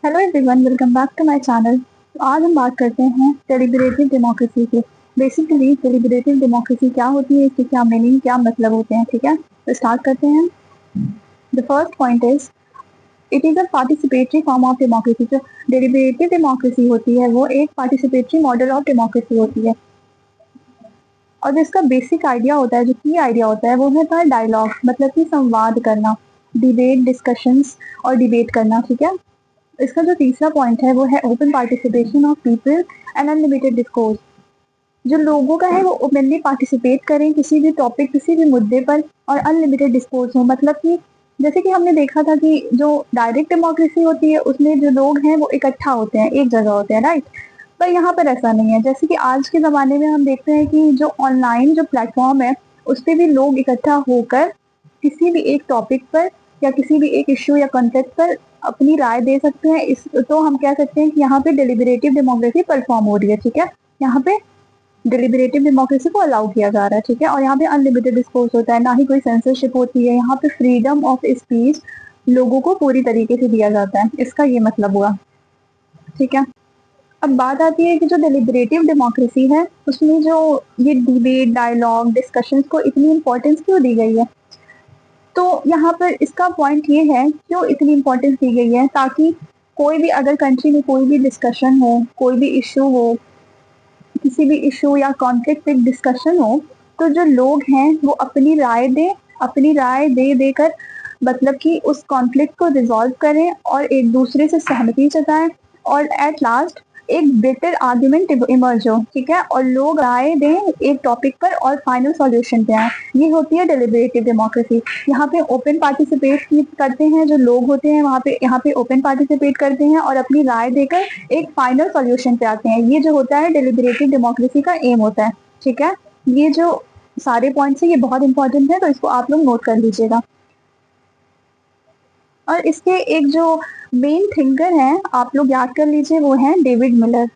Hello everyone, welcome back to my channel. तो आज हम बात करते हैं डेलिब्रेटिव डेमोक्रेसी की। बेसिकली डेलिब्रेटिव डेमोक्रेसी क्या होती है, इसके क्या मीनिंग, क्या मतलब होते हैं। ठीक है, तो स्टार्ट करते हैं। The first point is it is a participatory form of democracy. जो डेलिब्रेटिव डेमोक्रेसी होती है वो एक पार्टिसिपेटरी मॉडल ऑफ डेमोक्रेसी होती है, और जिसका बेसिक आइडिया होता है, जो की आइडिया होता है, वो होता है डायलॉग, मतलब कि संवाद करना, डिबेट, डिस्कशंस और डिबेट करना। ठीक है, इसका जो तीसरा पॉइंट है वो है open participation of people and unlimited discourse. जो लोगों का है वो ओपनली पार्टिसिपेट करें किसी भी टॉपिक, किसी भी मुद्दे पर, और अनलिमिटेड डिस्कोर्स हो। मतलब कि जैसे कि हमने देखा था कि जो डायरेक्ट डेमोक्रेसी होती है उसमें जो लोग हैं वो इकट्ठा होते हैं, एक जगह होते हैं, राइट। पर यहाँ पर ऐसा नहीं है। जैसे कि आज के ज़माने में हम देखते हैं कि जो ऑनलाइन जो प्लेटफॉर्म है उस पर भी लोग इकट्ठा होकर किसी भी एक टॉपिक पर या किसी भी एक इश्यू या कॉन्सेप्ट पर अपनी राय दे सकते हैं। इस तो हम कह सकते हैं कि यहाँ पे डेलिबरेटिव डेमोक्रेसी परफॉर्म हो रही है। ठीक है, यहाँ पे डेलिबरेटिव डेमोक्रेसी को अलाउ किया जा रहा है। ठीक है, और यहाँ पे अनलिमिटेड डिस्कोर्स होता है, ना ही कोई सेंसरशिप होती है। यहाँ पे फ्रीडम ऑफ स्पीच लोगों को पूरी तरीके से दिया जाता है, इसका ये मतलब हुआ। ठीक है, अब बात आती है कि जो डेलिबरेटिव डेमोक्रेसी है उसमें जो ये डिबेट, डायलॉग, डिस्कशंस को इतनी इम्पोर्टेंस क्यों दी गई है। तो यहाँ पर इसका पॉइंट ये है, क्यों इतनी इम्पोर्टेंस दी गई है, ताकि कोई भी अगर कंट्री में कोई भी डिस्कशन हो, कोई भी इशू हो, किसी भी इशू या कॉन्फ्लिक्ट पे डिस्कशन हो, तो जो लोग हैं वो अपनी राय दें, अपनी राय दे देकर मतलब कि उस कॉन्फ्लिक्ट को रिजॉल्व करें और एक दूसरे से सहमति जताएं, और एट लास्ट एक बेटर आर्ग्यूमेंट इमर्ज हो। ठीक है, और लोग राय दें एक टॉपिक पर और फाइनल सॉल्यूशन पे आए। ये होती है डेलिबरेटिव डेमोक्रेसी। यहाँ पे ओपन पार्टिसिपेट करते हैं जो लोग होते हैं, वहाँ पे यहाँ पे ओपन पार्टिसिपेट करते हैं और अपनी राय देकर एक फाइनल सॉल्यूशन पे आते हैं। ये जो होता है डेलिबरेटिव डेमोक्रेसी का एम होता है। ठीक है, ये जो सारे पॉइंट्स है ये बहुत इंपॉर्टेंट है, तो इसको आप लोग नोट कर लीजिएगा। और इसके एक जो मेन थिंकर हैं आप लोग याद कर लीजिए, वो हैं डेविड मिलर।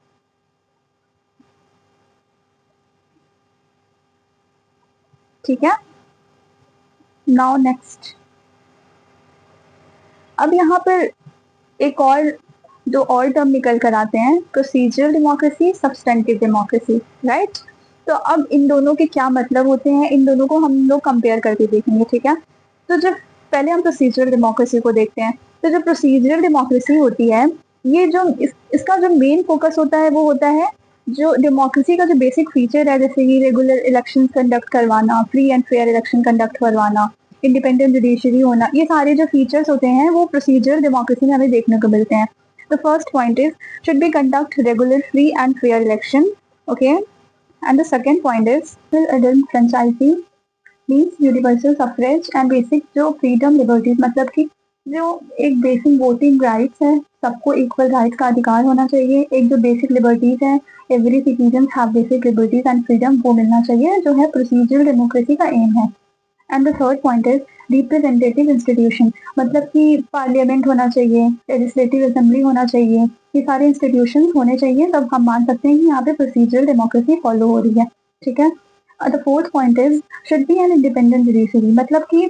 ठीक है, नाउ नेक्स्ट। अब यहाँ पर एक और दो और टर्म निकल कर आते हैं, procedural democracy, substantive democracy, right. तो अब इन दोनों के क्या मतलब होते हैं, इन दोनों को हम लोग कंपेयर करके देखेंगे। ठीक है, तो जब पहले हम प्रोसीजरल डेमोक्रेसी को देखते हैं, तो जो प्रोसीजरल डेमोक्रेसी होती है, ये जो इसका जो मेन फोकस होता है वो होता है जो डेमोक्रेसी का जो बेसिक फीचर है, जैसे कि रेगुलर इलेक्शन कंडक्ट करवाना, free and fair election conduct करवाना, इंडिपेंडेंट जुडिशरी होना, ये सारे जो फीचर्स होते हैं वो प्रोसीजरल डेमोक्रेसी में हमें देखने को मिलते हैं। The first point is should be conduct regular, free and fair election. Okay, and the second point is still adult franchising means universal suffrage and basic जो freedom liberties, मतलब कि जो एक बेसिक वोटिंग राइट्स है, सबको equal rights का अधिकार होना चाहिए। एक जो बेसिक लिबर्टीज है, every citizen have basic liberties and freedom, वो मिलना चाहिए, जो है प्रोसीजरल डेमोक्रेसी का एम है। And the third point is representative institution, मतलब कि पार्लियामेंट होना चाहिए, लेजिस्लेटिव असेंबली होना चाहिए, ये सारे इंस्टीट्यूशन होने चाहिए, तब हम मान सकते हैं कि यहाँ पे प्रोसीजरल डेमोक्रेसी फॉलो हो रही है। ठीक है, the fourth point is should be an independent judiciary, मतलब कि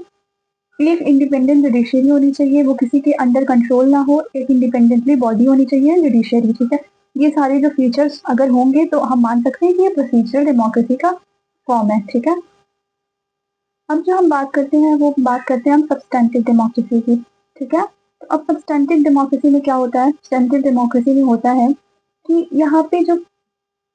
एक इंडिपेंडेंट जुडिशरी होनी चाहिए, वो किसी के अंडर कंट्रोल ना हो, एक इंडिपेंडेंटली बॉडी होनी चाहिए जुडिशरी। ठीक है, ये सारे जो फीचर्स अगर होंगे तो हम मान सकते हैं कि ये प्रोसीजरल डेमोक्रेसी का फॉर्म है। ठीक है, अब जो हम बात करते हैं वो बात करते हैं हम सब्सटेंटिव डेमोक्रेसी की। ठीक है, तो अब सब्सटेंटिव डेमोक्रेसी में क्या होता है, सब्सटेंटिव डेमोक्रेसी में होता है कि यहाँ पे जो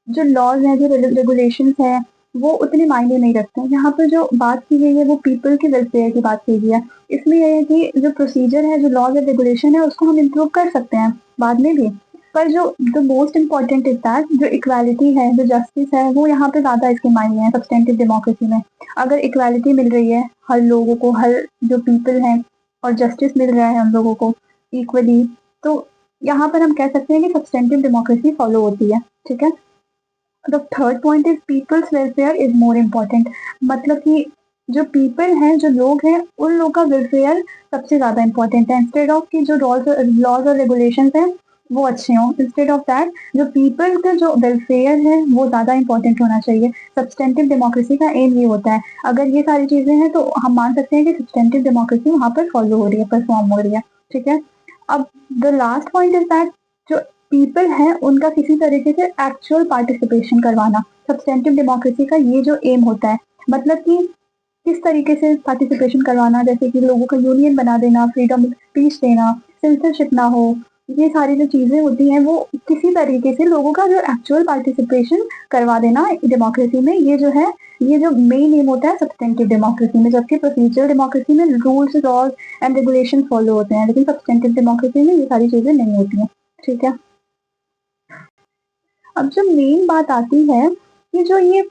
जो लॉज हैं, जो रेगुलेशंस हैं, वो उतने मायने नहीं रखते हैं। यहाँ पर जो बात की गई है वो पीपल के वेलफेयर की बात की गई है। इसमें यह है कि जो प्रोसीजर है, जो लॉज एंड रेगुलेशन है, उसको हम इम्प्रूव कर सकते हैं बाद में भी, पर जो the most important is that जो इक्वालिटी है, जो जस्टिस है, वो यहाँ पे ज्यादा इसके मायने हैं सब्सटेंटिव डेमोक्रेसी में। अगर इक्वालिटी मिल रही है हर लोगों को, हर जो पीपल हैं, और जस्टिस मिल रहा है हम लोगों को इक्वली, तो यहाँ पर हम कह सकते हैं कि सब्सटेंटिव डेमोक्रेसी फॉलो होती है। ठीक है, the third point is people's welfare is more important, मतलब कि जो पीपल हैं, जो लोग हैं, उन लोगों का वेलफेयर सबसे ज्यादा इम्पोर्टेंट है। इंस्टेड ऑफ कि जो लॉज और रेगुलेशंस हैं वो अच्छे हों, इंस्टेड ऑफ दैट जो पीपल का जो वेलफेयर है वो ज्यादा इंपॉर्टेंट होना चाहिए। सब्सटेंटिव डेमोक्रेसी का एम ये होता है। अगर ये सारी चीजें हैं तो हम मान सकते हैं कि सब्सटेंटिव डेमोक्रेसी वहाँ पर फॉलो हो रही है, परफॉर्म हो रही है। ठीक है, अब the last point is that जो पीपल है उनका किसी तरीके से एक्चुअल पार्टिसिपेशन करवाना, सब्सटेंटिव डेमोक्रेसी का ये जो एम होता है, मतलब कि किस तरीके से पार्टिसिपेशन करवाना, जैसे कि लोगों का यूनियन बना देना, फ्रीडम ऑफ स्पीच देना, सेंसरशिप ना हो, ये सारी जो चीजें होती हैं वो किसी तरीके से लोगों का जो एक्चुअल पार्टिसिपेशन करवा देना डेमोक्रेसी में, ये जो है ये जो मेन एम होता है सब्सटेंटिव डेमोक्रेसी में। जबकि प्रोसीजरल डेमोक्रेसी में rules laws and regulation follow होते हैं, लेकिन सब्सटेंटिव डेमोक्रेसी में ये सारी चीजें नहीं होती हैं। ठीक है, अब जो मेन बात आती है कि जो ये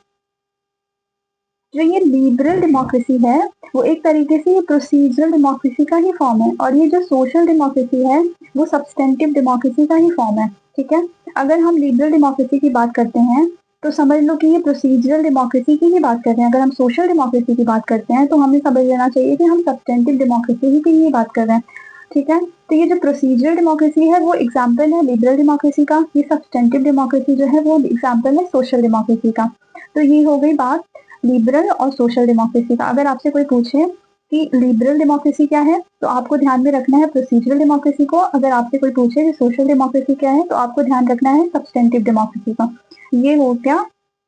लिबरल डेमोक्रेसी है वो एक तरीके से ये प्रोसीजरल डेमोक्रेसी का ही फॉर्म है, और ये जो सोशल डेमोक्रेसी है वो सब्सटेंटिव डेमोक्रेसी का ही फॉर्म है। ठीक है, अगर हम लिबरल डेमोक्रेसी की बात करते हैं तो समझ लो कि ये प्रोसीजरल डेमोक्रेसी की ही बात कर रहे हैं। अगर हम सोशल डेमोक्रेसी की बात करते हैं तो हमें समझ लेना चाहिए कि हम सब्सटेंटिव डेमोक्रेसी की ही बात कर रहे हैं। ठीक है, तो ये जो प्रोसीजरल डेमोक्रेसी है वो एग्जाम्पल है लिबरल डेमोक्रेसी का, ये सब्सटेंटिव डेमोक्रेसी जो है वो एग्जाम्पल है सोशल डेमोक्रेसी का। तो ये हो गई बात लिबरल और सोशल डेमोक्रेसी का। अगर आपसे कोई पूछे कि लिबरल डेमोक्रेसी क्या है तो आपको ध्यान में रखना है प्रोसीजरल डेमोक्रेसी को। अगर आपसे कोई पूछे कि सोशल डेमोक्रेसी क्या है तो आपको ध्यान रखना है सब्सटेंटिव डेमोक्रेसी का। ये हो गया